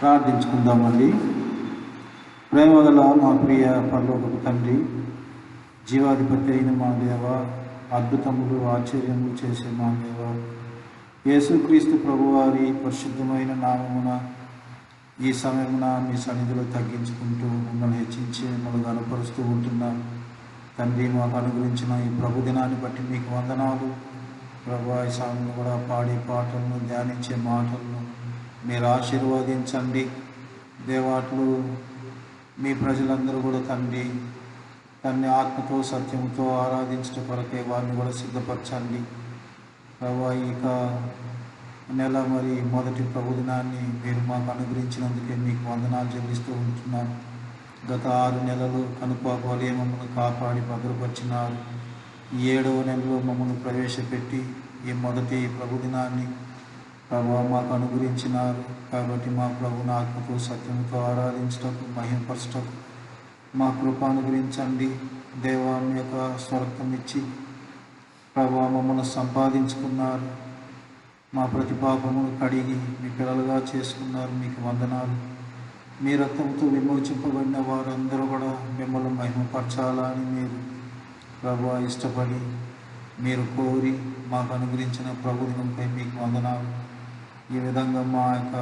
ప్రార్థించుకుందామండి. ప్రేమగల మా ప్రియ పరలోకపు తండ్రి, జీవాధిపతి అయిన మా దేవ, అద్భుతములు ఆశ్చర్యములు చేసే మా దేవ, యేసుక్రీస్తు ప్రభువారి పరిశుద్ధమైన నామమున ఈ సమయమున మీ సన్నిధిలో తగ్గించుకుంటూ మిమ్మల్ని హెచ్చించి మిమ్మల్ని గనపరుస్తూ ఉంటున్నాం. తండ్రి, మాకు అనుగ్రహించిన ఈ ప్రభు దినాన్ని బట్టి మీకు వందనాలు. ప్రభు, ఈ సమయంలో కూడా పాడే పాటలను, ధ్యానించే మాటలను మీరు ఆశీర్వదించండి. దేవాట్లు మీ ప్రజలందరూ కూడా తండ్రి ఆత్మతో సత్యముతో ఆరాధించట కొరకే వారిని కూడా సిద్ధపరచండి. ప్రభు, ఇక నెల మరి మొదటి ప్రభు దినాన్ని మీరు మాకు అనుగ్రహించినందుకే మీకు వందనాలు చెల్లిస్తూ ఉంటున్నాం. గత 6 నెలలు కనుపాపాలే మమ్మల్ని కాపాడి భద్రపరిచినారు. ఈ 7వ నెలలో మమ్మల్ని ప్రవేశపెట్టి ఈ మొదటి ప్రభు దినాన్ని ప్రభు మాకు అనుగ్రహించినారు. కాబట్టి మా ప్రభుని ఆత్మతో సత్యంతో ఆరాధించటకు, మహిమపరచటకు మా కృప అనుగ్రహించండి. దేవా, మీ యొక్క స్వరక్తం ఇచ్చి ప్రభు మమ్మల్ని సంపాదించుకున్నారు. మా ప్రతి పాపమును కడిగి మీ పిల్లలుగా చేసుకున్నారు. మీకు వందనాలు. మీ రక్తంతో విమోచింపబడిన వారందరూ కూడా మిమ్మల్ని మహిమపరచాలని మీరు ప్రభు ఇష్టపడి మీరు కోరి మాకు అనుగ్రహించిన ప్రభు దినంపై మీకు వందనాలు. ఈ విధంగా మా యొక్క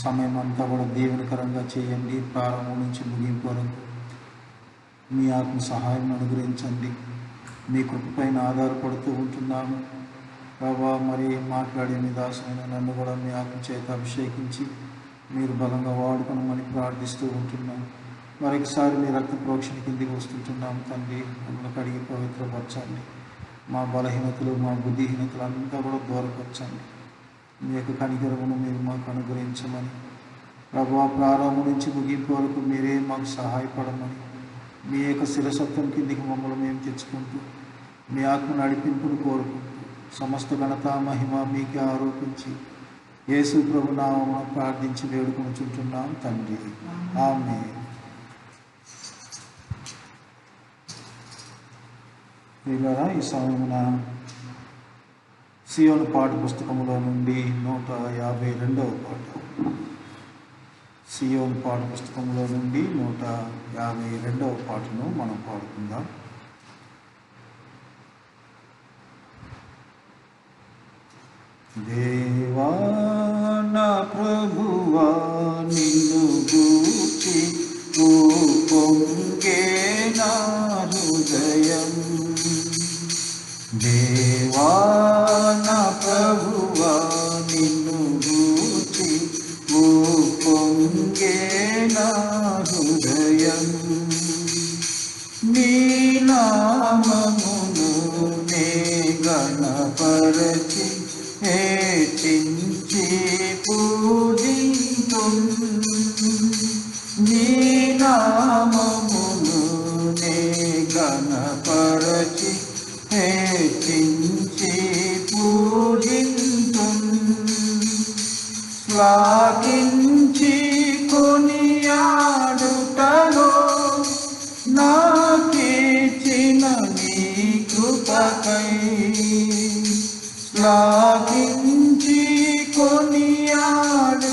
సమయం అంతా కూడా దీవెనకరంగా చేయండి. ప్రారంభం నుంచి ముగింపు వరకు మీ ఆత్మ సహాయం అనుగ్రహించండి. మీ కృపపైన ఆధారపడుతూ ఉంటున్నాము ప్రభా. మరి మాట్లాడే మీ దాసులైన నన్ను కూడా మీ ఆత్మ చేత అభిషేకించి మీరు బలంగా వాడుకోనమని ప్రార్థిస్తూ ఉంటున్నాం. మరొకసారి మీ రక్త ప్రోక్షణ కిందికి వస్తుంటున్నాం. తండ్రి, మమ్మల్ని కడిగి పవిత్రపరచండి. మా బలహీనతలు, మా బుద్ధిహీనతలు అంతా కూడా దూరపరచండి. మీ యొక్క కనికరమును మీరు మాకు అనుగ్రహించమని ప్రభా, ప్రారంభం నుంచి ముగింపు వరకు మీరే మాకు సహాయపడమని మీ యొక్క శిరసత్వం కిందికి మమ్మల్ని మేము తెచ్చుకుంటూ మీ ఆత్మ నడిపింపును కోరుకుంటూ సమస్త ఘనత మహిమ మీకే ఆరోపించి యేసు ప్రభు నామమున ప్రార్థించి వేడుకొనుచుంటున్నాం తండ్రి. ఆమేన్. ప్రియులారా, ఈ సమయమున సియోను పాట పుస్తకములో నుండి 152వ పాట, సియోను పాట పుస్తకంలో నుండి 152వ పాటను మనం పాడుకుందాం. దేవా నా ప్రభువా, నిన్ను గూర్చి పొంగే నా హృదయం. దేవా నా ప్రభువా, నిన్ను గూర్చి పొంగే నా హృదయం. నీ నామమును నే గణపరచి హెచ్చించి పూజింతుం. నీ నామమును నే గణపరచి హెచ్చించి పూజింతుం. శ్లాఘించి కొనియాడుటలో నాకిచ్చిన నీ కృపకై. శ్లాఘించి కొనియాడుటలో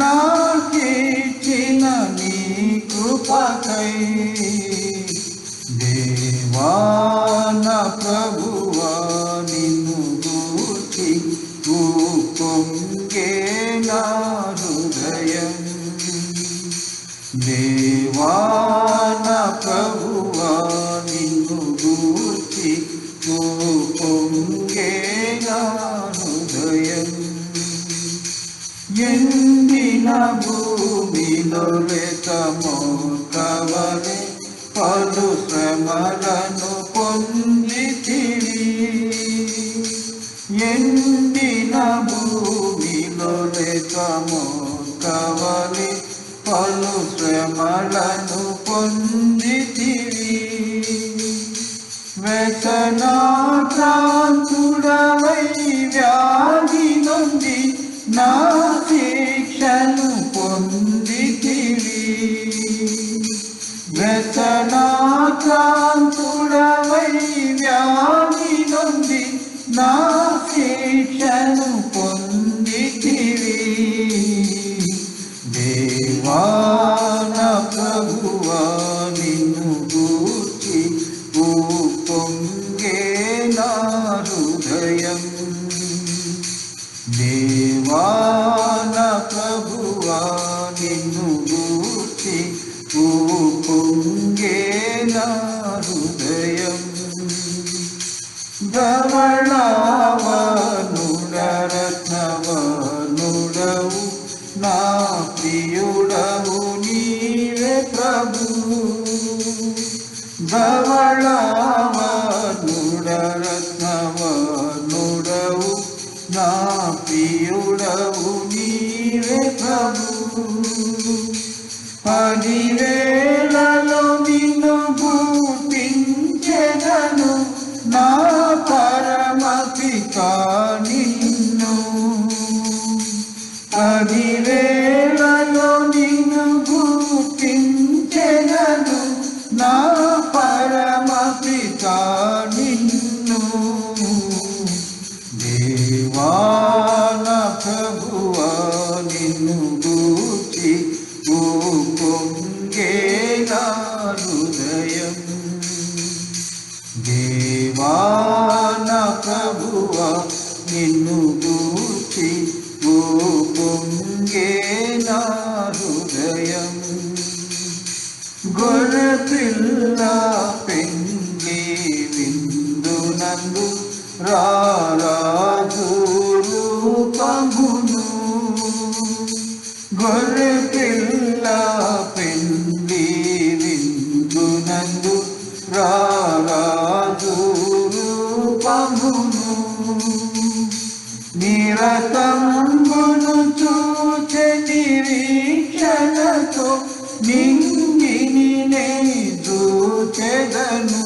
నాకిచ్చిన నీ కృపకై. దేవా నా ప్రభువా, నిన్ను గూర్చి పొంగే నా హృదయం. దేవా నా ప్రభువా, నిన్ను గూర్చి పొంగే నా హృదయం. ఎండిన భూమిలో లేతమోకవలె పలు శ్రమలను పొందితివి. ఎండిన భూమిలో లేతమోకవలె పలు శ్రమలను పొందితివి. వ్యసనాక్రాంతుడవై వ్యాధి నుండి నా శిక్షను పొందితివి. వ్యసనాక్రాంతుడవై వ్యాధి నుండి నా శిక్షను పొందితివి. దేవా నా ప్రభువా నిన్ను గూర్చి పొంగే నా హృదయం. ధవళావనుడరత్నవనుడవు నా ప్రియుడవు నీవే ప్రభు. ధవళావనుడరత్నవనుడవు నా ప్రియుడవు నీవే ప్రభు. 10,000 నిన్ను గుర్తించెదను నా పరమపిత నిన్ను. 10,000 నిన్ను గుర్తించెదను నా పరమపిత నిన్ను. దేవా నా ప్రభువా నిన్ను గూర్చి పొంగే నా హృదయం. దేవా నా ప్రభువా నిన్ను గూర్చి పొంగే నా హృదయం. గొర్రెపిల్ల పెంగి విందునందు రారాజు రూపమును. గొర్రెపిల్ల పెండి విందునందు రారాజు రూపమును. నిరతంబును చూచె నిరీక్షణతో నింగిని నే చూచెదను.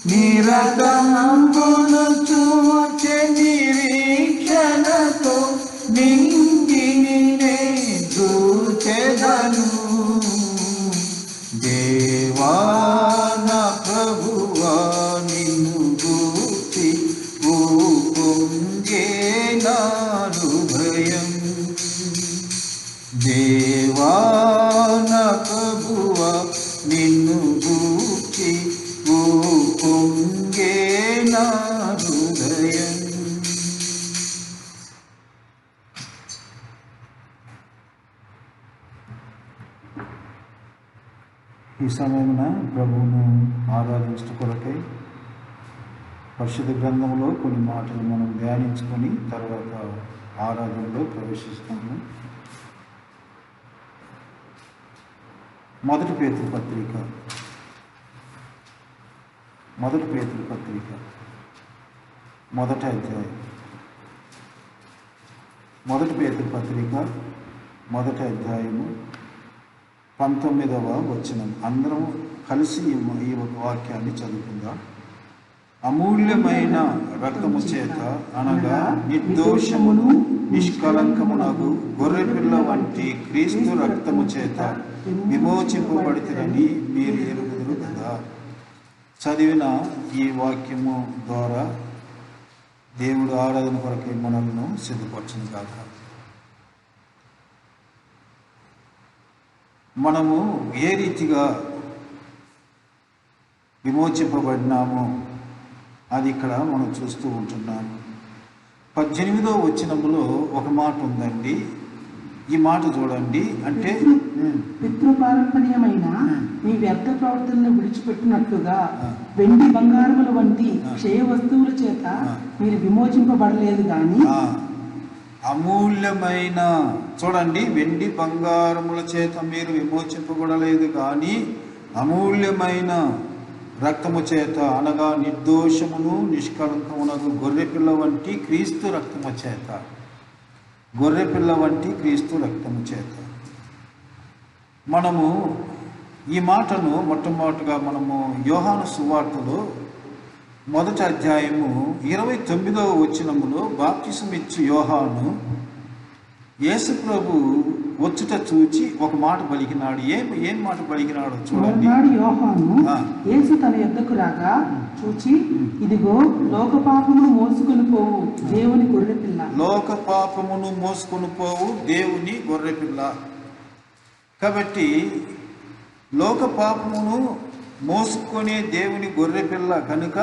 నిరతంబును చూచె నిరీక్షణతో నింగిని నే చూచెదను. దేవా నా ప్రభువా నిన్ను గూర్చి పొంగే నా హృదయం. దేవా నా ప్రభువా నిన్ను గూర్చి పొంగే నా హృదయం. ఈ సమయమున ప్రభువును ఆరాధించట కొరకై పరిశుద్ధ గ్రంథంలో కొన్ని మాటలు మనం ధ్యానించుకొని తర్వాత ఆరాధనలో ప్రవేశిస్తాము. మొదటి పేతురు పత్రిక మొదటి అధ్యాయం. మొదటి పేతురు పత్రిక మొదటి అధ్యాయము 19వ వచనం. అందరం కలిసి ఈ వాక్యాన్ని చదువుకుందాం. అమూల్యమైన రక్తము చేత అనగా నిర్దోషమును నిష్కలంకమునగు గొర్రెపిల్ల వంటి క్రీస్తు రక్తము చేత విమోచింపబడితేనని మీరు ఎరుగుదురు కదా. చదివిన ఈ వాక్యము ద్వారా దేవుడు ఆరాధన కొరకై మనల్ని సిద్ధపరచును కాక. మనము ఏ రీతిగా విమోచింపబడినామో అది ఇక్కడ మనం చూస్తూ ఉంటున్నాము. 18వ వచనములో ఒక మాట ఉందండి. ఈ మాట చూడండి. అంటే పితృపారంపర్యమైన మీ వ్యర్థ ప్రవర్తనను విడిచిపెట్టినట్లుగా వెండి బంగారముల వంటి క్షయ వస్తువుల చేత మీరు విమోచింపబడలేదు కానీ అమూల్యమైన, చూడండి, వెండి బంగారముల చేత మీరు విమోచింపబడలేదు కానీ అమూల్యమైన రక్తము చేత అనగా నిర్దోషమును నిష్కలంకమునకు గొర్రెపిల్ల వంటి క్రీస్తు రక్తము చేత, గొర్రెపిల్ల వంటి క్రీస్తు రక్తము చేత. మనము ఈ మాటను మొట్టమొదటిగా మనము యోహాను సువార్తలో మొదటి అధ్యాయము 29వ వచనములో బాప్తిసం ఇచ్చి యోహాను యేసు ప్రభు వచ్చుట చూచి ఒక మాట పలికినాడు. ఏం మాట పలికినాడు చూడండి. యోహాను యేసు తన యొద్దకు రాగా చూచి, ఇదిగో లోక పాపమును మోసుకొని పోవు దేవుని గొర్రెపిల్ల. లోక పాపమును మోసుకొని పోవు దేవుని గొర్రెపిల్ల. కాబట్టి లోక పాపమును మోసుకునే దేవుని గొర్రెపిల్ల కనుక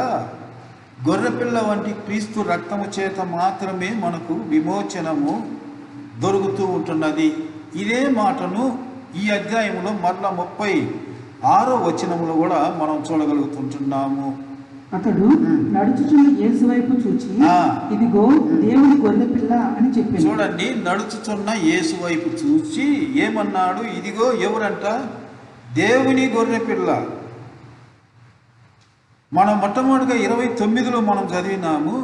గొర్రెపిల్ల వంటి క్రీస్తు రక్తము చేత మాత్రమే మనకు విమోచనము దొరుకుతూ ఉంటున్నది. ఇదే మాటను ఈ అధ్యాయంలో మరలా 36వ వచనములో కూడా మనం చూడగలుగుతుంటున్నాము. అతడు నడుచుచున్న యేసు వైపు చూచి ఇదిగో దేవుని గొర్రెపిల్ల అని చెప్పాడు. చూడండి, నడుచుచున్న యేసు వైపు చూచి ఏమన్నాడు? ఇదిగో ఎవరంట? దేవుని గొర్రెపిల్ల. మనం మొట్టమొదటిగా 29లో మనం చదివినాము.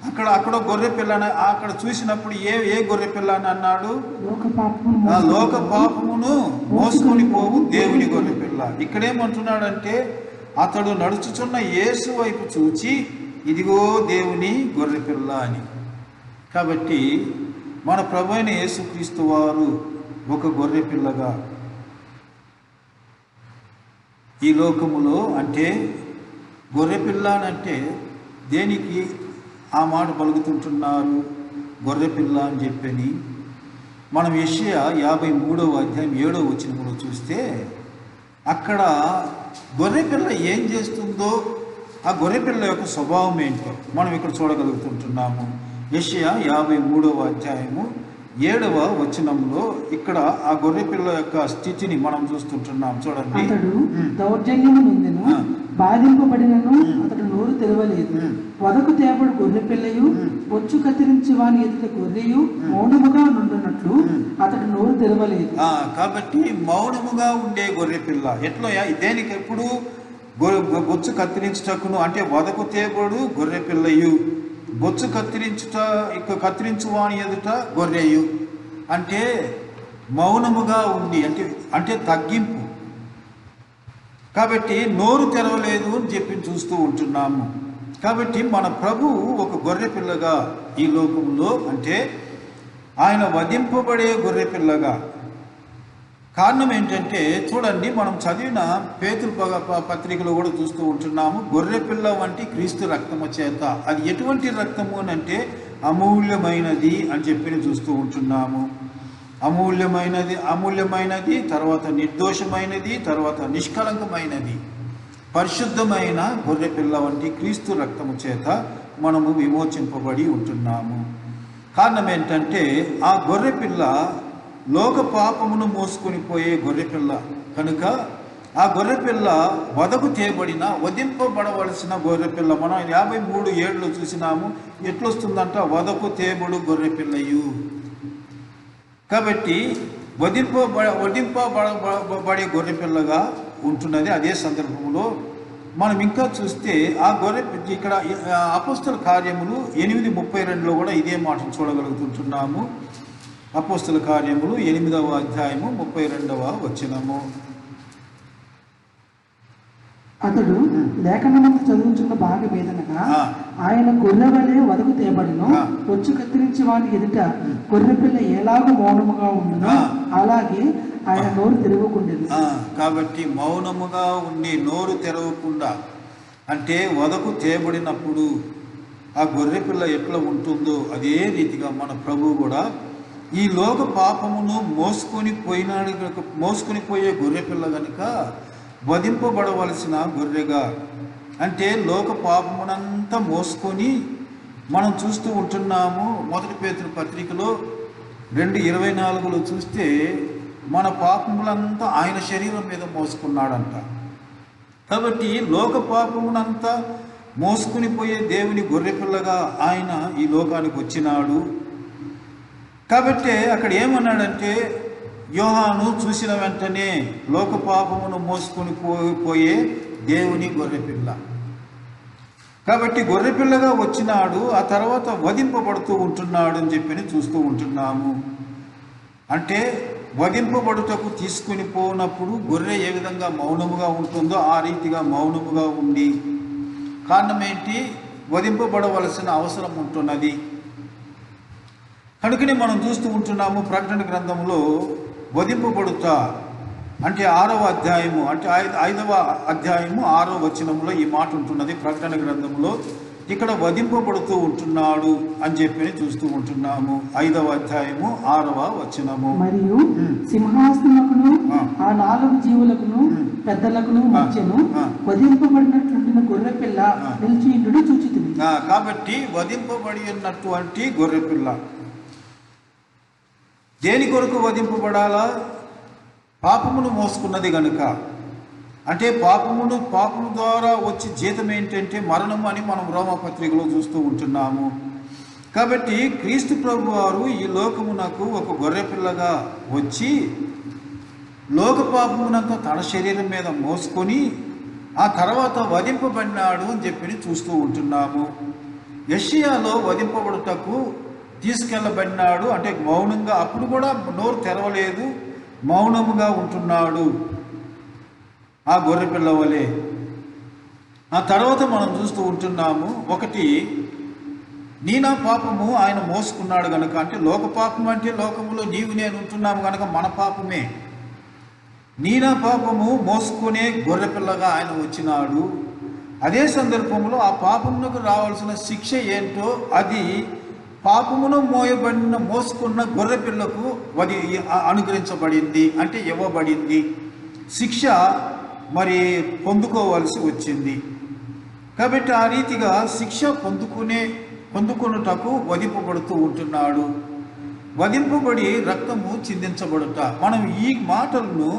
అక్కడ గొర్రెపిల్ల అక్కడ చూసినప్పుడు ఏ గొర్రెపిల్ల అని అన్నాడు? లోక పాపమును మోసుకొని పోవు దేవుని గొర్రెపిల్ల. ఇక్కడేమంటున్నాడంటే అతడు నడుచుచున్న యేసు వైపు చూచి ఇదిగో దేవుని గొర్రెపిల్ల అని. కాబట్టి మన ప్రభువైన యేసుక్రీస్తు వారు ఒక గొర్రెపిల్లగా ఈ లోకములో, అంటే గొర్రెపిల్ల అంటే దేనికి ఆ మాట పలుకుతుంటున్నారు? గొర్రెపిల్ల అని చెప్పని మనం యెషయా 53వ అధ్యాయం 7వ వచనంలో చూస్తే అక్కడ గొర్రెపిల్ల ఏం చేస్తుందో, ఆ గొర్రెపిల్ల యొక్క స్వభావం ఏంటో మనం ఇక్కడ చూడగలుగుతుంటున్నాము. యెషయా 53వ అధ్యాయము 7వ వచనంలో ఇక్కడ ఆ గొర్రెపిల్ల యొక్క స్థితిని మనం చూస్తుంటున్నాం. చూడండి, అతడు దౌర్జన్యము నొందెను, బాధింపబడినను అతడు నోరు తెరవలేదు. వదకు తేబడు గొర్రెపిల్లయు, బొచ్చు కత్తిరించి వాని ఎదుట గొర్రెయు మౌనముగా నుండునట్లు అతడు నోరు తెరవలేదు. కాబట్టి మౌనముగా ఉండే గొర్రెపిల్ల ఎట్లా? దేనికి? ఎప్పుడు బొచ్చు కత్తిరించుటకును, అంటే వదకు తేబడు గొర్రెపిల్లయు, బొచ్చు కత్తిరించు వాని ఎదుట గొర్రెయు, అంటే మౌనముగా ఉంది, అంటే తగ్గింపు. కాబట్టి నోరు తెరవలేదు అని చెప్పి చూస్తూ ఉంటున్నాము. కాబట్టి మన ప్రభువు ఒక గొర్రెపిల్లగా ఈ లోకంలో, అంటే ఆయన వధింపబడే గొర్రెపిల్లగా. కారణం ఏంటంటే చూడండి, మనం చదివిన పేతురు పత్రికలో కూడా చూస్తూ ఉంటున్నాము. గొర్రెపిల్ల వంటి క్రీస్తు రక్తము చేత. అది ఎటువంటి రక్తము అని అంటే అమూల్యమైనది అని చెప్పి చూస్తూ ఉంటున్నాము. అమూల్యమైనది, తర్వాత నిర్దోషమైనది, తర్వాత నిష్కలంకమైనది, పరిశుద్ధమైన గొర్రెపిల్ల వంటి క్రీస్తు రక్తము చేత మనము విమోచింపబడి ఉంటున్నాము. కారణం ఏంటంటే ఆ గొర్రెపిల్ల లోక పాపమును మోసుకొని పోయే గొర్రెపిల్ల కనుక ఆ గొర్రెపిల్ల వధింపబడవలసిన గొర్రెపిల్ల. మనం 53:7లో చూసినాము. ఎట్లొస్తుందంట? వదకు తేబడు గొర్రెపిల్లయు. కాబట్టి వధింపబడే గొర్రెపిల్లగా ఉంటున్నది. అదే సందర్భంలో మనం ఇంకా చూస్తే ఆ గొర్రె ఇక్కడ అపోస్తల కార్యములు 8:32లో కూడా ఇదే మాట చూడగలుగుతుంటున్నాము. అపోస్తల కార్యములు 8వ అధ్యాయము 32వ వచనము. అతడు లేఖనమంతా చదువుతున్న భాగం ఏదనగా ఆయన గొర్రె వలె వదకు తేబడిను, బొచ్చు కత్తిరించి వాని ఎదుట గొర్రెపిల్ల ఎలాగో మౌనముగా ఉండును అలాగే ఆయన నోరు తెరవకుండేది. కాబట్టి మౌనముగా ఉండి నోరు తెరవకుండా, అంటే వదకు తేబడినప్పుడు ఆ గొర్రెపిల్ల ఎట్లా ఉంటుందో అదే రీతిగా మన ప్రభువు కూడా ఈ లోక పాపమును మోసుకొని పోయే గొర్రెపిల్ల కనుక వధింపబడవలసిన గొర్రెగా, అంటే లోక పాపమునంతా మోసుకొని మనం చూస్తూ ఉంటున్నాము. 1 పేతురు పత్రికలో 2:24లో చూస్తే మన పాపములంతా ఆయన శరీరం మీద మోసుకున్నాడంట. కాబట్టి లోక పాపమునంతా మోసుకుని పోయే దేవుని గొర్రెపిల్లగా ఆయన ఈ లోకానికి వచ్చినాడు. కాబట్టి అక్కడ ఏమన్నాడంటే, యోహాను చూసిన వెంటనే లోక పాపమును మోసుకొని పోయే దేవుని గొర్రెపిల్ల. కాబట్టి గొర్రెపిల్లగా వచ్చినాడు, ఆ తర్వాత వధింపబడుతూ ఉంటున్నాడు అని చెప్పి చూస్తూ ఉంటున్నాము. అంటే వధింపబడుటకు తీసుకుని పోనప్పుడు గొర్రె ఏ విధంగా మౌనముగా ఉంటుందో ఆ రీతిగా మౌనముగా ఉండి, కారణం ఏంటి? వధింపబడవలసిన అవసరం ఉంటున్నది. కనుకనే మనం చూస్తూ ఉంటున్నాము ప్రకటన గ్రంథంలో వధింపబడుతా, అంటే 6వ అధ్యాయము, అంటే 5వ అధ్యాయము 6వ వచనంలో ఈ మాట ఉంటున్నది. ప్రకటన గ్రంథంలో ఇక్కడ వధింపబడుతూ ఉంటున్నాడు అని చెప్పి చూస్తూ ఉంటున్నాము. 5వ అధ్యాయము 6వ వచనము. మరియు సింహాసనముకును ఆ 4 జీవులకును పెద్దలకును మధ్యను వధింపబడినట్లుండిన గొర్రె పిల్ల నిలిచియుండుట చూచితిని. కాబట్టి వధింపబడి ఉన్నటువంటి గొర్రె పిల్ల దేని కొరకు వధింపబడాలా? పాపమును మోసుకున్నది గనుక. అంటే పాపము ద్వారా వచ్చే జీతం ఏంటంటే మరణం అని మనం రోమపత్రికలో చూస్తూ ఉంటున్నాము. కాబట్టి క్రీస్తు ప్రభు వారు ఈ లోకమునకు ఒక గొర్రె పిల్లగా వచ్చి లోక పాపమునంతా తన శరీరం మీద మోసుకొని ఆ తర్వాత వధింపబడినాడు అని చెప్పి చూస్తూ ఉంటున్నాము. యెషయాలో వధింపబడుటకు తీసుకెళ్ళబడినాడు అంటే మౌనంగా, అప్పుడు కూడా నోరు తెరవలేదు, మౌనముగా ఉంటున్నాడు ఆ గొర్రె పిల్ల వలె. ఆ తర్వాత మనం చూస్తూ ఉంటున్నాము, ఒకటి నీ నా పాపము ఆయన మోసుకున్నాడు కనుక, అంటే లోక పాపం అంటే లోకములో నీవు నేను ఉంటున్నాము కనుక మన పాపమే. నీ నా పాపము మోసుకునే గొర్రె పిల్లగా ఆయన వచ్చినాడు. అదే సందర్భంలో ఆ పాపమునకు రావాల్సిన శిక్ష ఏంటో అది పాపమును మోసుకున్న గొర్రె పిల్లకు అది అనుగ్రహించబడింది, అంటే ఇవ్వబడింది. శిక్ష మరి పొందుకోవాల్సి వచ్చింది. కాబట్టి ఆ రీతిగా శిక్ష పొందుకొనుటకు వధింపబడుతూ ఉంటున్నాడు. వధింపబడి రక్తము చిందించబడుట. మనం ఈ మాటలను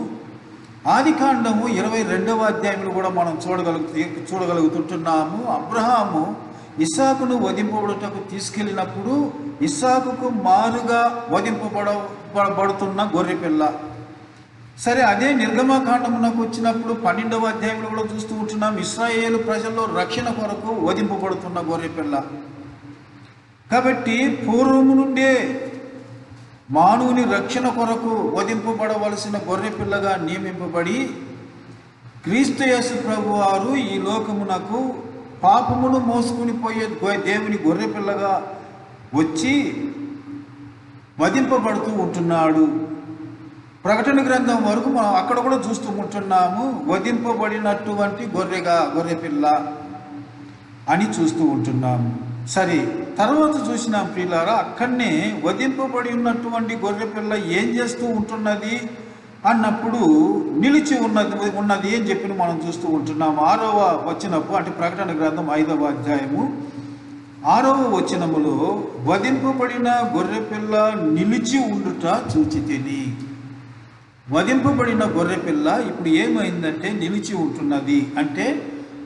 ఆదికాండము 22వ అధ్యాయంలో కూడా మనం చూడగలుగుతుంటున్నాము. అబ్రహాము ఇస్సాకును వధింపబడుటకు తీసుకెళ్ళినప్పుడు ఇస్సాకుకు మారుగా వధింపబడుతున్న గొర్రె పిల్ల. సరే, అదే నిర్గమకాండమునకు వచ్చినప్పుడు 12వ అధ్యాయంలో కూడా చూస్తూ ఉంటున్నాం, ఇశ్రాయేలు ప్రజల్లో రక్షణ కొరకు వధింపబడుతున్న గొర్రె పిల్ల. కాబట్టి పూర్వము నుండే మానవుని రక్షణ కొరకు వధింపబడవలసిన గొర్రె పిల్లగా నియమింపబడి క్రీస్తు యేసు ప్రభు వారు ఈ లోకమునకు పాపమును మోసుకుని పోయే దేవుని గొర్రె పిల్లగా వచ్చి వధింపబడుతూ ఉంటున్నాడు. ప్రకటన గ్రంథం వరకు మనం అక్కడ కూడా చూస్తూ ఉంటున్నాము, వధింపబడినటువంటి గొర్రె పిల్ల అని చూస్తూ ఉంటున్నాము. సరే, తర్వాత చూసినాం ప్రియులారా, అక్కడనే వధింపబడి ఉన్నటువంటి గొర్రె పిల్ల ఏం చేస్తూ ఉంటున్నది అన్నప్పుడు నిలిచి ఉన్నది అని చెప్పి మనం చూస్తూ ఉంటున్నాం. 6వ వచనము, అంటే ప్రకటన గ్రంథం 5వ అధ్యాయము 6వ వచనములో వధింపబడిన గొర్రె పిల్ల నిలిచి ఉండుట చూచితిని. వధింపబడిన గొర్రె పిల్ల ఇప్పుడు ఏమైందంటే నిలిచి ఉంటున్నది. అంటే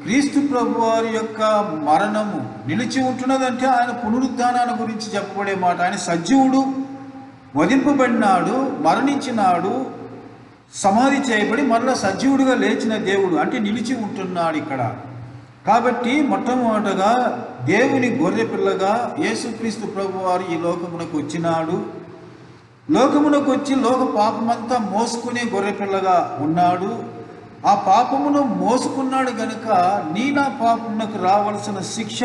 క్రీస్తు ప్రభు వారి యొక్క మరణము నిలిచి ఉంటున్నది. అంటే ఆయన పునరుద్ధానాన్ని గురించి చెప్పబడే మాట. ఆయన సజీవుడు, వధింపబడినాడు, మరణించినాడు, సమాధి చేయబడి మరలా సజీవుడిగా లేచిన దేవుడు, అంటే నిలిచి ఉంటున్నాడు ఇక్కడ. కాబట్టి మొట్టమొదటగా దేవుని గొర్రె పిల్లగా యేసుక్రీస్తు ప్రభు వారు ఈ లోకమునకు వచ్చినాడు. లోకమునకు వచ్చి లోక పాపమంతా మోసుకునే గొర్రె పిల్లగా ఉన్నాడు. ఆ పాపమును మోసుకున్నాడు గనుక నీ నా పాపమునకు రావాల్సిన శిక్ష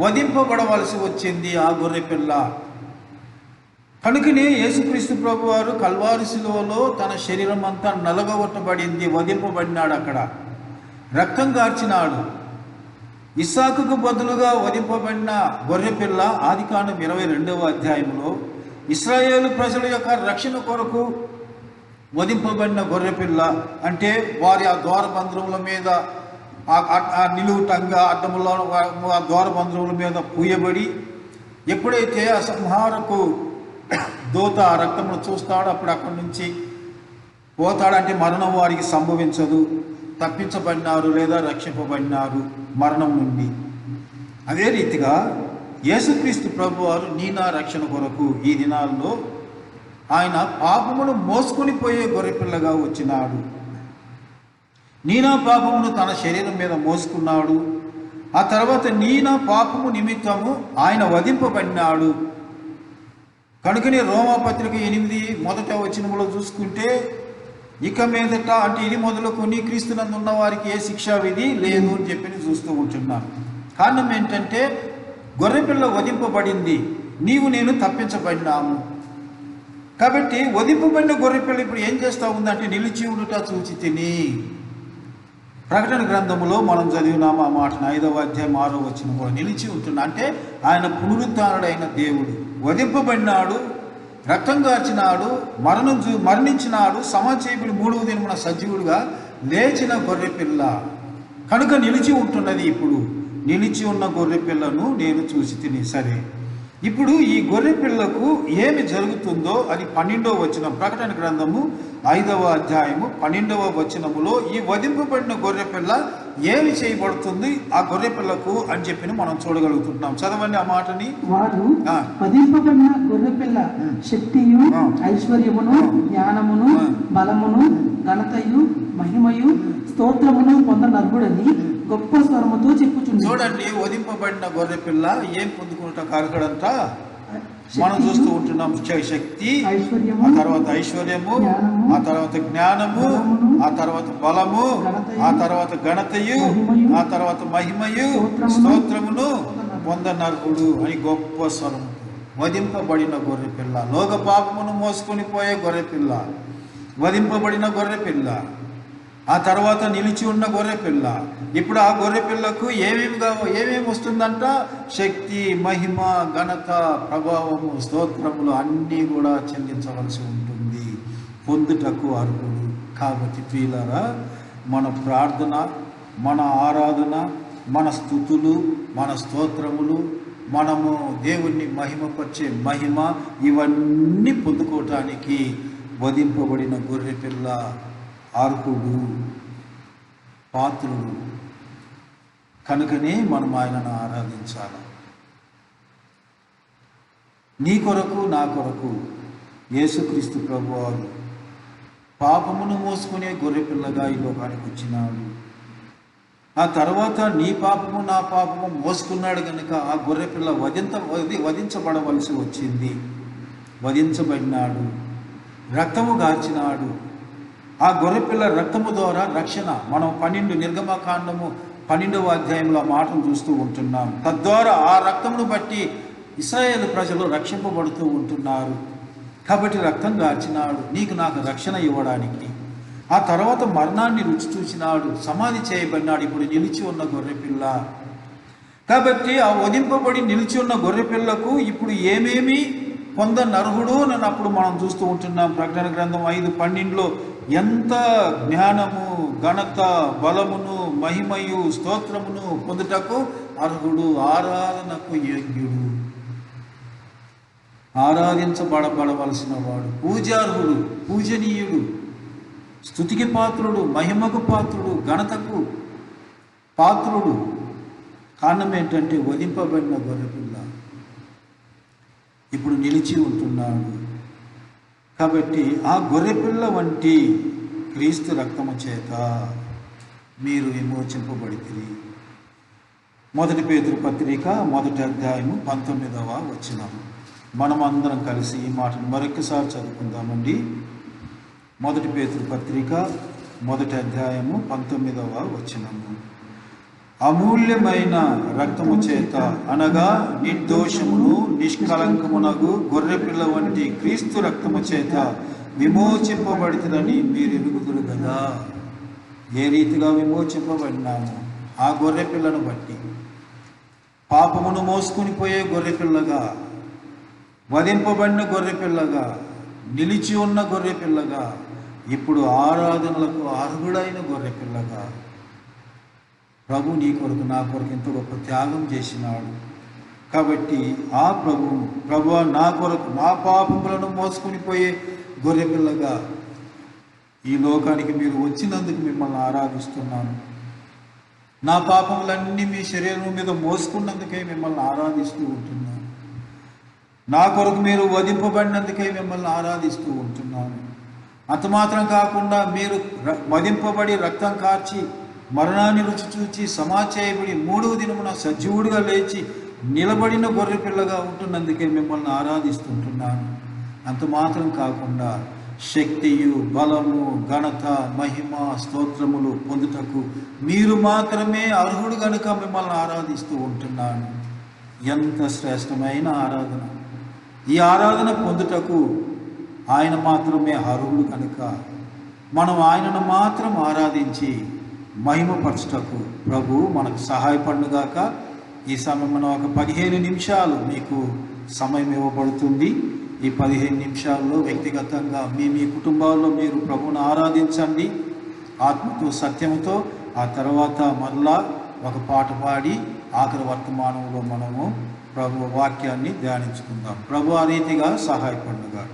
వధింపబడవలసి వచ్చింది ఆ గొర్రె పిల్ల. కనుకనే యేసుక్రీస్తు ప్రభు వారు కల్వారి శిలువలో తన శరీరం అంతా నలగొట్టబడింది, వధింపబడినాడు. అక్కడ రక్తం కార్చినాడు. ఇస్సాకుకు బదులుగా వధింపబడిన గొర్రె పిల్ల ఆదికాండం 22వ అధ్యాయంలో ఇశ్రాయేలు ప్రజల యొక్క రక్షణ కొరకు వధింపబడిన గొర్రె పిల్ల. అంటే వారి ఆ ద్వారబంధముల మీద ఆ నిలువుటంగా అడ్డముల ఆ ద్వారబంధముల మీద పూయబడి ఎప్పుడైతే ఆ సంహారకు దూత ఆ రక్తమును చూస్తాడో అప్పుడు అక్కడి నుంచి పోతాడంటే మరణం వారికి సంభవించదు. తప్పించబడినారు లేదా రక్షింపబడినారు మరణం నుండి. అదే రీతిగా యేసుక్రీస్తు ప్రభు వారు నీ నా రక్షణ కొరకు ఈ దినాల్లో ఆయన పాపమును మోసుకొని పోయే గొర్రెపిల్లగా వచ్చినాడు. నీ నా పాపమును తన శరీరం మీద మోసుకున్నాడు. ఆ తర్వాత నీ నా పాపము నిమిత్తము ఆయన వధింపబడినాడు. కనుకనే రోమాపత్రిక 8 మొదట వచనములో చూసుకుంటే ఇక మీదట, అంటే ఇది మొదలుకొని క్రీస్తునందు ఉన్న వారికి ఏ శిక్షా విధి లేదు అని చెప్పి చూస్తూ ఉంటున్నాం. కారణం ఏంటంటే గొర్రెపిల్ల వధింపబడింది, నీవు నేను తప్పించబడినాము. కాబట్టి వధింపబడిన గొర్రెపిల్ల ఇప్పుడు ఏం చేస్తూ ఉందంటే నిలిచి ఉండుట చూచి తిని. ప్రకటన గ్రంథములో మనం చదివినాము ఆ మాటను 5వ అధ్యాయం 6వ వచనంలో నిలిచి ఉంటున్నా అంటే ఆయన పునరుత్థానుడైన దేవుడు, వధింపబడినాడు, రక్తం కార్చినాడు, మరణించినాడు, సమాచేయుడు, 3వ దినమున సజీవుడుగా లేచిన గొర్రెపిల్ల కనుక నిలిచి ఉంటున్నది. ఇప్పుడు నిలిచి ఉన్న గొర్రెపిల్లను నేను చూసి తిని. సరే, ఇప్పుడు ఈ గొర్రెపిల్లకు ఏమి జరుగుతుందో అది 12వ వచనం, ప్రకటన గ్రంథము 5వ అధ్యాయము 12వ వచనములో ఈ వధింపబడిన గొర్రెపిల్ల ఏమి చేయబడుతుంది ఆ గొర్రెపిల్లకు అని చెప్పి మనం చూడగలుగుతున్నాం. చదవండి ఆ మాటని. వారు వధింపబడిన గొర్రెపిల్ల శక్తియు, ఐశ్వర్యమును, జ్ఞానమును, బలమును, ఘనతయు, మహిమయు, స్తోత్రమును పొందనర్హుడని గొప్ప స్వరముతో చెప్పుచుంది. చూడండి, వధింపబడిన గొర్రెపిల్ల ఏం పొందుకుంటా కారకడంతా మనం చూస్తూ ఉంటున్నాం. శక్తి, ఆ తర్వాత ఐశ్వర్యము, ఆ తర్వాత జ్ఞానము, ఆ తర్వాత బలము, ఆ తర్వాత ఘనతయు, ఆ తర్వాత మహిమయు, స్తోత్రమును పొందనర్హుడు అని గొప్ప స్వరము. వధింపబడిన గొర్రెపిల్ల, లోక పాపమును మోసుకొని పోయే గొర్రెపిల్ల, వధింపబడిన గొర్రెపిల్ల, ఆ తర్వాత నిలిచి ఉన్న గొర్రెపిల్ల. ఇప్పుడు ఆ గొర్రెపిల్లకు ఏమేమి వస్తుందంట? శక్తి, మహిమ, ఘనత, ప్రభావము, స్తోత్రములు అన్నీ కూడా చెల్లించవలసి ఉంటుంది పొందుటకు అర్హుడు. కాబట్టి ప్రియులారా, మన ప్రార్థన, మన ఆరాధన, మన స్తుతులు, మన స్తోత్రములు, మనము దేవుణ్ణి మహిమపరిచే మహిమ ఇవన్నీ పొందుకోవటానికి వధింపబడిన గొర్రెపిల్ల అర్హుడు, పాత్రుడు. కనుకనే మనం ఆయనను ఆరాధించాలి. నీ కొరకు, నా కొరకు యేసుక్రీస్తు ప్రభువారు పాపమును మోసుకునే గొర్రెపిల్లగా ఈ లోకానికి వచ్చినాడు. ఆ తర్వాత నీ పాపము, నా పాపము మోసుకున్నాడు కనుక ఆ గొర్రెపిల్ల వధించబడవలసి వచ్చింది. వధించబడినాడు, రక్తము గార్చినాడు. ఆ గొర్రెపిల్ల రక్తము ద్వారా రక్షణ మనం నిర్గమకాండము 12వ అధ్యాయంలో మాటను చూస్తూ ఉంటున్నాం. తద్వారా ఆ రక్తమును బట్టి ఇశ్రాయేలు ప్రజలు రక్షింపబడుతూ ఉంటున్నారు. కాబట్టి రక్తం గార్చినాడు నీకు నాకు రక్షణ ఇవ్వడానికి. ఆ తర్వాత మరణాన్ని రుచి చూసినాడు, సమాధి చేయబడినాడు. ఇప్పుడు నిలిచి ఉన్న గొర్రెపిల్ల. కాబట్టి ఆ వధింపబడి నిలిచి ఉన్న గొర్రెపిల్లకు ఇప్పుడు ఏమేమి పొందనర్హుడు అని అప్పుడు మనం చూస్తూ ఉంటున్నాం. ప్రకటన గ్రంథం 5:12లో ఎంత జ్ఞానము, ఘనత, బలమును, మహిమయు, స్తోత్రమును పొందుటకు అర్హుడు, ఆరాధనకు యోగ్యుడు, ఆరాధించబడవలసిన వాడు, పూజార్హుడు, పూజనీయుడు, స్తుతికి పాత్రుడు, మహిమకు పాత్రుడు, ఘనతకు పాత్రుడు. కారణం ఏంటంటే వధింపబడిన గొర్రెపిల్ల ఇప్పుడు నిలిచి ఉంటున్నాడు. కాబట్టి ఆ గొర్రెపిల్ల వంటి క్రీస్తు రక్తము చేత మీరు విమోచింపబడితిరి. 1 పేతురు పత్రిక 1వ అధ్యాయము 19వ వచనం. మనం అందరం కలిసి ఈ మాటను మరొకసారి చదువుకుందామండి. 1 పేతురు పత్రిక 1వ అధ్యాయము 19వ వచనము. అమూల్యమైన రక్తము చేత అనగా నిర్దోషమును నిష్కలంకమునగు గొర్రెపిల్ల వంటి క్రీస్తు రక్తము చేత విమోచింపబడితేనని మీరు ఎరుగుదురు కదా. ఏ రీతిగా విమోచింపబడినాము? ఆ గొర్రెపిల్లను బట్టి. పాపమును మోసుకుని పోయే గొర్రెపిల్లగా, వధింపబడిన గొర్రెపిల్లగా, నిలిచి ఉన్న గొర్రెపిల్లగా, ఇప్పుడు ఆరాధనలకు అర్హుడైన గొర్రెపిల్లగా ప్రభు నీ కొరకు, నా కొరకు ఎంతో గొప్ప త్యాగం చేసినాడు. కాబట్టి ఆ ప్రభు నా కొరకు నా పాపములను మోసుకుని పోయే గొర్రెపిల్లగా ఈ లోకానికి మీరు వచ్చినందుకు మిమ్మల్ని ఆరాధిస్తున్నాను. నా పాపములన్నీ మీ శరీరం మీద మోసుకున్నందుకే మిమ్మల్ని ఆరాధిస్తూ ఉంటున్నాను. నా కొరకు మీరు వధింపబడినందుకే మిమ్మల్ని ఆరాధిస్తూ ఉంటున్నాను. అంత మాత్రం కాకుండా మీరు వధింపబడి రక్తం కార్చి మరణాన్ని రుచి చూచి సమాచేయబడి 3వ దినమున సజీవుడిగా లేచి నిలబడిన గొర్రెపిల్లగా ఉంటున్నందుకే మిమ్మల్ని ఆరాధిస్తుంటున్నాను. అంత మాత్రం కాకుండా శక్తియు, బలము, ఘనత, మహిమ, స్తోత్రములు పొందుటకు మీరు మాత్రమే అర్హుడు కనుక మిమ్మల్ని ఆరాధిస్తూ ఉంటున్నాను. ఎంత శ్రేష్టమైన ఆరాధన! ఈ ఆరాధన పొందుటకు ఆయన మాత్రమే అర్హుడు కనుక మనం ఆయనను మాత్రం ఆరాధించి మహిమపరచుటకు ప్రభు మనకు సహాయపడుగాక. ఈ సమయంలో ఒక 15 నిమిషాలు మీకు సమయం ఇవ్వబడుతుంది. ఈ 15 నిమిషాల్లో వ్యక్తిగతంగా మీ కుటుంబాల్లో మీరు ప్రభువును ఆరాధించండి ఆత్మతో సత్యముతో. ఆ తర్వాత మరలా ఒక పాట పాడి ఆఖరి వర్తమానంలో మనము ప్రభు వాక్యాన్ని ధ్యానించుకుందాం. ప్రభు ఆ రీతిగా సహాయపడుగాక.